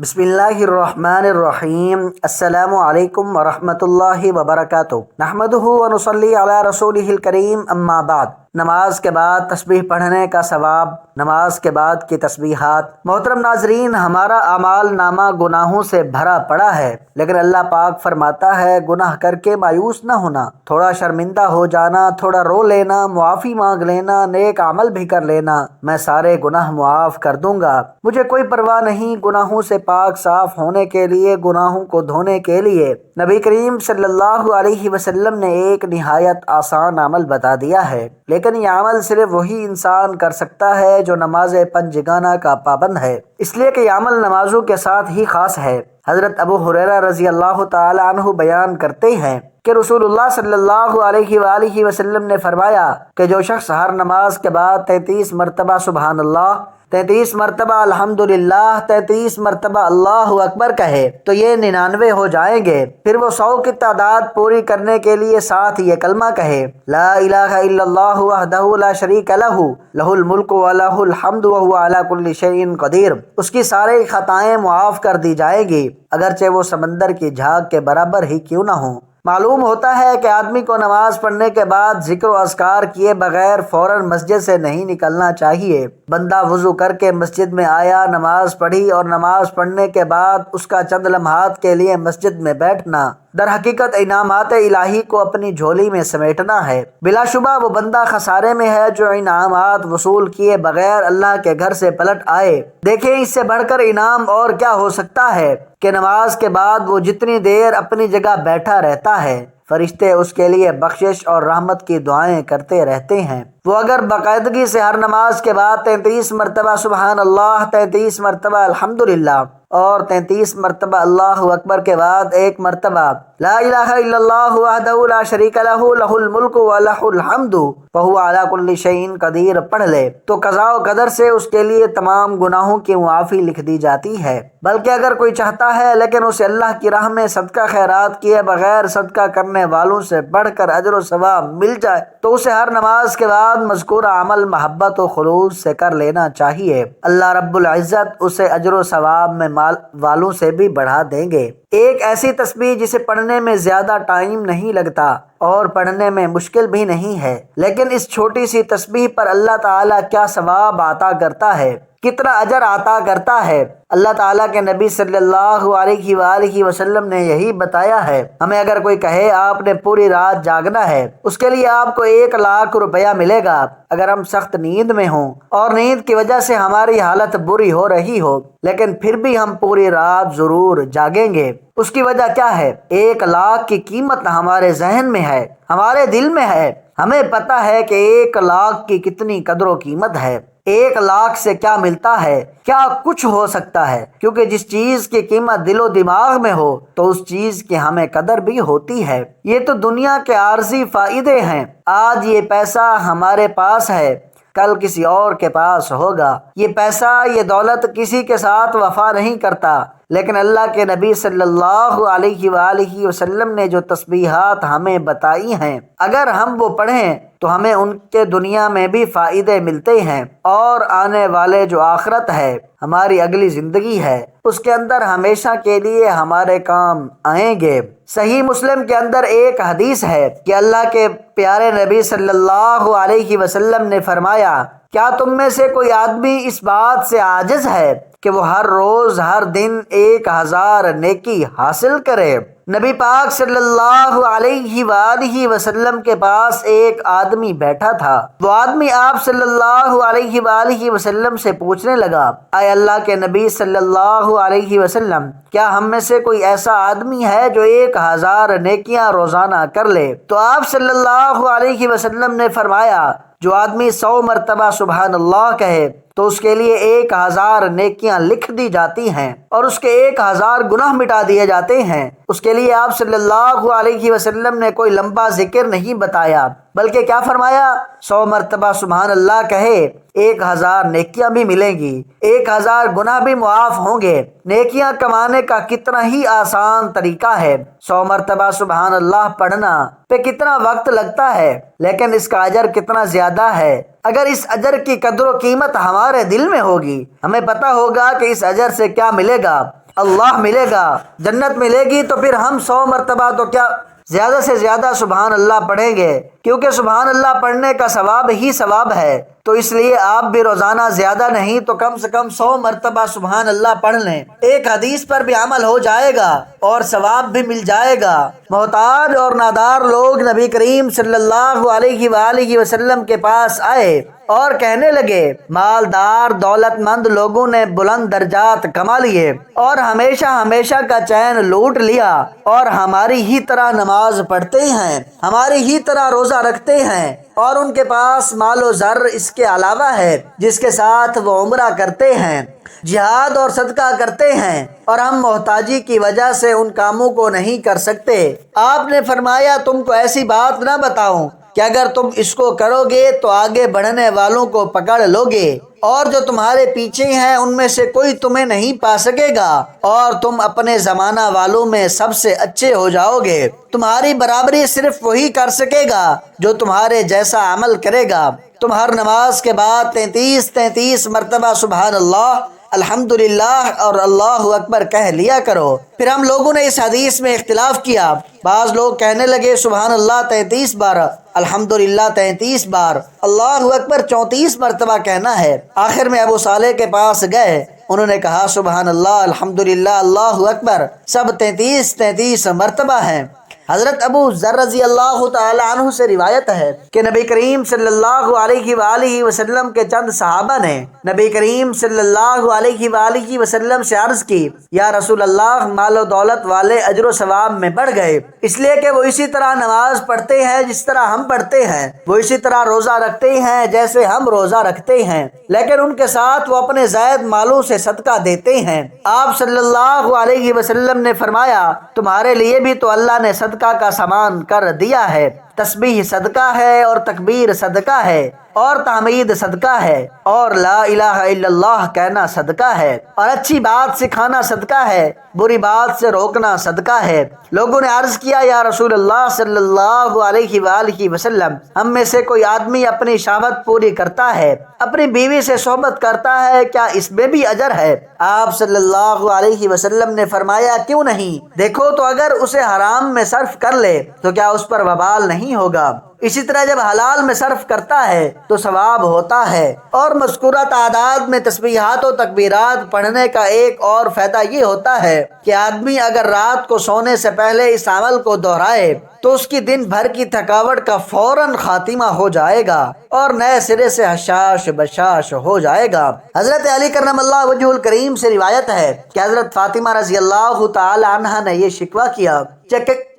بسم اللہ الرحمن الرحیم۔ السلام علیکم ورحمۃ اللہ وبرکاتہ۔ نحمدہ ونصلی علی رسولہ الکریم، اما بعد۔ نماز کے بعد تسبیح پڑھنے کا ثواب، نماز کے بعد کی تسبیحات۔ محترم ناظرین، ہمارا اعمال نامہ گناہوں سے بھرا پڑا ہے، لیکن اللہ پاک فرماتا ہے گناہ کر کے مایوس نہ ہونا، تھوڑا شرمندہ ہو جانا، تھوڑا رو لینا، معافی مانگ لینا، نیک عمل بھی کر لینا، میں سارے گناہ معاف کر دوں گا۔ مجھے کوئی پرواہ نہیں۔ گناہوں سے پاک صاف ہونے کے لیے، گناہوں کو دھونے کے لیے نبی کریم صلی اللہ علیہ وسلم نے ایک نہایت آسان عمل بتا دیا ہے، لیکن یہ عمل صرف وہی انسان کر سکتا ہے جو نماز پنجگانہ کا پابند ہے، اس لیے کہ یہ عمل نمازوں کے ساتھ ہی خاص ہے۔ حضرت ابو ہریرہ رضی اللہ تعالی عنہ بیان کرتے ہیں کہ رسول اللہ صلی اللہ علیہ وآلہ وسلم نے فرمایا کہ جو شخص ہر نماز کے بعد 33 مرتبہ سبحان اللہ، 33 مرتبہ الحمدللہ، 33 مرتبہ اللہ اکبر کہے تو یہ 99 ہو جائیں گے۔ پھر وہ 100 کی تعداد پوری کرنے کے لیے ساتھ یہ کلمہ کہے، لا الہ الا اللہ وحدہ لا شریک لہ، لہ الملک ولہ الحمد وہو علی کل شیء قدیر، اس کی ساری خطائیں معاف کر دی جائیں گی، اگرچہ وہ سمندر کی جھاگ کے برابر ہی کیوں نہ ہوں۔ معلوم ہوتا ہے کہ آدمی کو نماز پڑھنے کے بعد ذکر و اذکار کیے بغیر فوراً مسجد سے نہیں نکلنا چاہیے۔ بندہ وضو کر کے مسجد میں آیا، نماز پڑھی، اور نماز پڑھنے کے بعد اس کا چند لمحات کے لیے مسجد میں بیٹھنا در حقیقت انعامات الہی کو اپنی جھولی میں سمیٹنا ہے۔ بلا شبہ وہ بندہ خسارے میں ہے جو انعامات وصول کیے بغیر اللہ کے گھر سے پلٹ آئے۔ دیکھیں، اس سے بڑھ کر انعام اور کیا ہو سکتا ہے کہ نماز کے بعد وہ جتنی دیر اپنی جگہ بیٹھا رہتا ہے، فرشتے اس کے لیے بخشش اور رحمت کی دعائیں کرتے رہتے ہیں۔ وہ اگر باقاعدگی سے ہر نماز کے بعد 33 مرتبہ سبحان اللہ، 33 مرتبہ الحمدللہ اور 33 مرتبہ اللہ اکبر کے بعد ایک مرتبہ لا الہ الا اللہ وحدہ لا شریک لہ، لہ الملک ولہ الحمد وہو علی کل شیء قدیر پڑھ لے تو قضاء و قدر سے اس کے لیے تمام گناہوں کی معافی لکھ دی جاتی ہے۔ بلکہ اگر کوئی چاہتا ہے لیکن اسے اللہ کی راہ میں صدقہ خیرات کیے بغیر صدقہ کرنے والوں سے بڑھ کر اجر و ثواب مل جائے تو اسے ہر نماز کے بعد مذکورہ عمل محبت و خلوص سے کر لینا چاہیے۔ اللہ رب العزت اسے اجر و ثواب میں مال والوں سے بھی بڑھا دیں گے۔ ایک ایسی تسبیح جسے پڑھنے میں زیادہ ٹائم نہیں لگتا اور پڑھنے میں مشکل بھی نہیں ہے، لیکن اس چھوٹی سی تسبیح پر اللہ تعالیٰ کیا ثواب عطا کرتا ہے، کتنا اجر عطا کرتا ہے۔ اللہ تعالیٰ کے نبی صلی اللہ علیہ وآلہ وسلم نے یہی بتایا ہے۔ ہمیں اگر کوئی کہے آپ نے پوری رات جاگنا ہے، اس کے لیے آپ کو 1,00,000 روپیہ ملے گا اگر ہم سخت نیند میں ہوں اور نیند کی وجہ سے ہماری حالت بری ہو رہی ہو، لیکن پھر بھی ہم پوری رات ضرور جاگیں گے۔ اس کی وجہ کیا ہے؟ 1,00,000 کی قیمت ہمارے ذہن میں ہے، ہمارے دل میں ہے۔ ہمیں پتہ ہے کہ 1,00,000 کی کتنی قدر و قیمت ہے، 1,00,000 سے کیا ملتا ہے، کیا کچھ ہو سکتا ہے، کیونکہ جس چیز کی قیمت دل و دماغ میں ہو تو اس چیز کی ہمیں قدر بھی ہوتی ہے۔ یہ تو دنیا کے عارضی فائدے ہیں۔ آج یہ پیسہ ہمارے پاس ہے، کل کسی اور کے پاس ہوگا۔ یہ پیسہ، یہ دولت کسی کے ساتھ وفا نہیں کرتا، لیکن اللہ کے نبی صلی اللہ علیہ وآلہ وسلم نے جو تسبیحات ہمیں بتائی ہیں، اگر ہم وہ پڑھیں تو ہمیں ان کے دنیا میں بھی فائدے ملتے ہیں، اور آنے والے جو آخرت ہے، ہماری اگلی زندگی ہے، اس کے اندر ہمیشہ کے لیے ہمارے کام آئیں گے۔ صحیح مسلم کے اندر ایک حدیث ہے کہ اللہ کے پیارے نبی صلی اللہ علیہ وسلم نے فرمایا، کیا تم میں سے کوئی آدمی اس بات سے عاجز ہے کہ وہ ہر روز ہر دن 1,000 نیکی حاصل کرے؟ نبی پاک صلی اللہ علیہ وآلہ وسلم کے پاس ایک آدمی بیٹھا تھا۔ وہ آدمی آپ صلی اللہ علیہ وآلہ وسلم سے پوچھنے لگا، اے اللہ کے نبی صلی اللہ علیہ وسلم، کیا ہم میں سے کوئی ایسا آدمی ہے جو 1,000 نیکیاں روزانہ کر لے؟ تو آپ صلی اللہ علیہ وسلم نے فرمایا، جو آدمی 100 مرتبہ سبحان اللہ کہے تو اس کے لیے 1,000 نیکیاں لکھ دی جاتی ہیں اور اس کے 1,000 گناہ مٹا دیے جاتے ہیں۔ اس کے لیے آپ صلی اللہ علیہ وسلم نے کوئی لمبا ذکر نہیں بتایا، بلکہ کیا فرمایا؟ 100 مرتبہ سبحان اللہ کہے 1,000 نیکیاں بھی ملیں گی، 1,000 گناہ بھی معاف ہوں گے۔ نیکیاں کمانے کا کتنا ہی آسان طریقہ ہے۔ 100 مرتبہ سبحان اللہ پڑھنا پہ کتنا وقت لگتا ہے، لیکن اس کا اجر کتنا زیادہ ہے۔ اگر اس اجر کی قدر و قیمت ہمارے دل میں ہوگی، ہمیں پتہ ہوگا کہ اس اجر سے کیا ملے گا، اللہ ملے گا، جنت ملے گی، تو پھر ہم 100 مرتبہ تو کیا زیادہ سے زیادہ سبحان اللہ پڑھیں گے، کیونکہ سبحان اللہ پڑھنے کا ثواب ہی ثواب ہے۔ تو اس لیے آپ بھی روزانہ زیادہ نہیں تو کم سے کم 100 مرتبہ سبحان اللہ پڑھ لیں۔ ایک حدیث پر بھی عمل ہو جائے گا اور ثواب بھی مل جائے گا۔ محتاج اور نادار لوگ نبی کریم صلی اللہ علیہ وآلہ وسلم کے پاس آئے اور کہنے لگے، مالدار دولت مند لوگوں نے بلند درجات کما لیے اور ہمیشہ ہمیشہ کا چین لوٹ لیا، اور ہماری ہی طرح نماز پڑھتے ہیں، ہماری ہی طرح روزہ رکھتے ہیں، اور ان کے پاس مال و زر اس کے علاوہ ہے جس کے ساتھ وہ عمرہ کرتے ہیں، جہاد اور صدقہ کرتے ہیں، اور ہم محتاجی کی وجہ سے ان کاموں کو نہیں کر سکتے۔ آپ نے فرمایا، تم کو ایسی بات نہ بتاؤں کہ اگر تم اس کو کرو گے تو آگے بڑھنے والوں کو پکڑ لو گے، اور جو تمہارے پیچھے ہیں ان میں سے کوئی تمہیں نہیں پا سکے گا، اور تم اپنے زمانہ والوں میں سب سے اچھے ہو جاؤ گے۔ تمہاری برابری صرف وہی کر سکے گا جو تمہارے جیسا عمل کرے گا۔ تم ہر نماز کے بعد 33 مرتبہ سبحان اللہ، الحمدللہ اور اللہ اکبر کہہ لیا کرو۔ پھر ہم لوگوں نے اس حدیث میں اختلاف کیا۔ بعض لوگ کہنے لگے سبحان اللہ 33 بار، الحمدللہ 33 بار، اللہ اکبر 34 مرتبہ کہنا ہے۔ آخر میں ابو صالح کے پاس گئے، انہوں نے کہا سبحان اللہ، الحمدللہ، اللہ اکبر سب 33 مرتبہ ہیں۔ حضرت ابو ذر رضی اللہ تعالی عنہ سے روایت ہے کہ نبی کریم صلی اللہ علیہ وآلہ وسلم کے چند صحابہ نے نبی کریم صلی اللہ علیہ وآلہ وسلم سے عرض کی، یا رسول اللہ، مال و دولت والے اجر و ثواب میں بڑھ گئے، اس لیے کہ وہ اسی طرح نماز پڑھتے ہیں جس طرح ہم پڑھتے ہیں، وہ اسی طرح روزہ رکھتے ہیں جیسے ہم روزہ رکھتے ہیں، لیکن ان کے ساتھ وہ اپنے زائد مالوں سے صدقہ دیتے ہیں۔ آپ صلی اللہ علیہ وسلم نے فرمایا، تمہارے لیے بھی تو اللہ نے صدقہ کا سامان کر دیا ہے، تسبیح صدقہ ہے، اور تکبیر صدقہ ہے، اور تحمید صدقہ ہے، اور لا الہ الا اللہ کہنا صدقہ ہے، اور اچھی بات سکھانا صدقہ ہے، بری بات سے روکنا صدقہ ہے۔ لوگوں نے عرض کیا، یا رسول اللہ صلی اللہ علیہ وآلہ وسلم، ہم میں سے کوئی آدمی اپنی شہوت پوری کرتا ہے، اپنی بیوی سے صحبت کرتا ہے، کیا اس میں بھی اجر ہے؟ آپ صلی اللہ علیہ وسلم نے فرمایا، کیوں نہیں؟ دیکھو تو اگر اسے حرام میں صرف کر لے تو کیا اس پر وبال نہیں ہوگا؟ اسی طرح جب حلال میں صرف کرتا ہے تو ثواب ہوتا ہے۔ اور مذکورہ تعداد میں تسبیحات و تکبیرات پڑھنے کا ایک اور فائدہ یہ ہوتا ہے کہ آدمی اگر رات کو سونے سے پہلے اس عمل کو دہرائے تو اس کی دن بھر کی تھکاوٹ کا فوراً خاتمہ ہو جائے گا اور نئے سرے سے حشاش بشاش ہو جائے گا۔ حضرت علی کرم اللہ وجہ الکریم سے روایت ہے کہ حضرت فاطمہ رضی اللہ تعالی عنہا نے یہ شکوہ کیا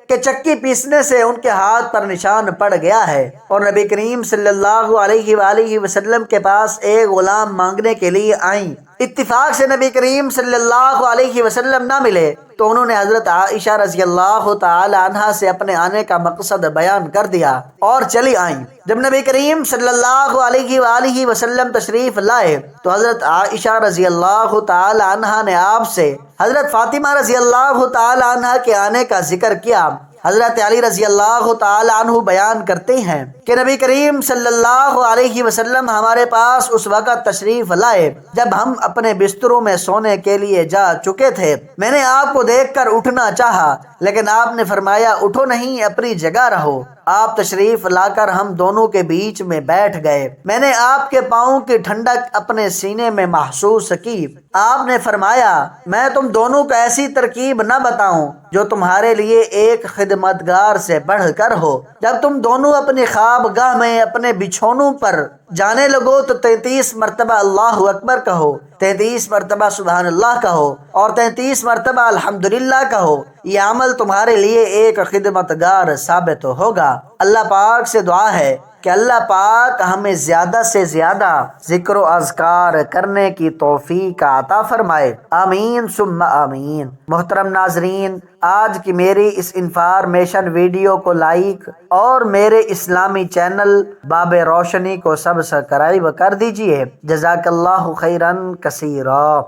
کہ چکی پیسنے سے ان کے ہاتھ پر نشان پڑ گیا ہے، اور نبی کریم صلی اللہ علیہ وآلہ وسلم کے پاس ایک غلام مانگنے کے لیے آئیں۔ اتفاق سے نبی کریم صلی اللہ علیہ وسلم نہ ملے تو انہوں نے حضرت عائشہ رضی اللہ تعالی عنہا سے اپنے آنے کا مقصد بیان کر دیا اور چلی آئیں۔ جب نبی کریم صلی اللہ علیہ وآلہ وسلم تشریف لائے تو حضرت عائشہ رضی اللہ تعالی عنہا نے آپ سے حضرت فاطمہ رضی اللہ تعالی عنہا کے آنے کا ذکر کیا۔ حضرت علی رضی اللہ تعالی عنہ بیان کرتے ہیں کہ نبی کریم صلی اللہ علیہ وسلم ہمارے پاس اس وقت تشریف لائے جب ہم اپنے بستروں میں سونے کے لیے جا چکے تھے۔ میں نے آپ کو دیکھ کر اٹھنا چاہا لیکن آپ نے فرمایا، اٹھو نہیں، اپنی جگہ رہو۔ آپ تشریف لا کر ہم دونوں کے بیچ میں بیٹھ گئے۔ میں نے آپ کے پاؤں کی ٹھنڈک اپنے سینے میں محسوس کی۔ آپ نے فرمایا، میں تم دونوں کو ایسی ترکیب نہ بتاؤں جو تمہارے لیے ایک خدمتگار سے بڑھ کر ہو۔ جب تم دونوں اپنی خواب گاہ میں اپنے بچھونوں پر جانے لگو تو 33 مرتبہ اللہ اکبر کہو، 33 مرتبہ سبحان اللہ کہو، اور 33 مرتبہ الحمدللہ کہو۔ یہ عمل تمہارے لیے ایک خدمتگار ثابت ہوگا۔ اللہ پاک سے دعا ہے کہ اللہ پاک ہمیں زیادہ سے زیادہ ذکر و اذکار کرنے کی توفیق عطا فرمائے، آمین ثم آمین۔ محترم ناظرین، آج کی میری اس انفارمیشن ویڈیو کو لائک اور میرے اسلامی چینل باب روشنی کو سبسکرائب کر دیجئے۔ جزاک اللہ خیرا کثیرا۔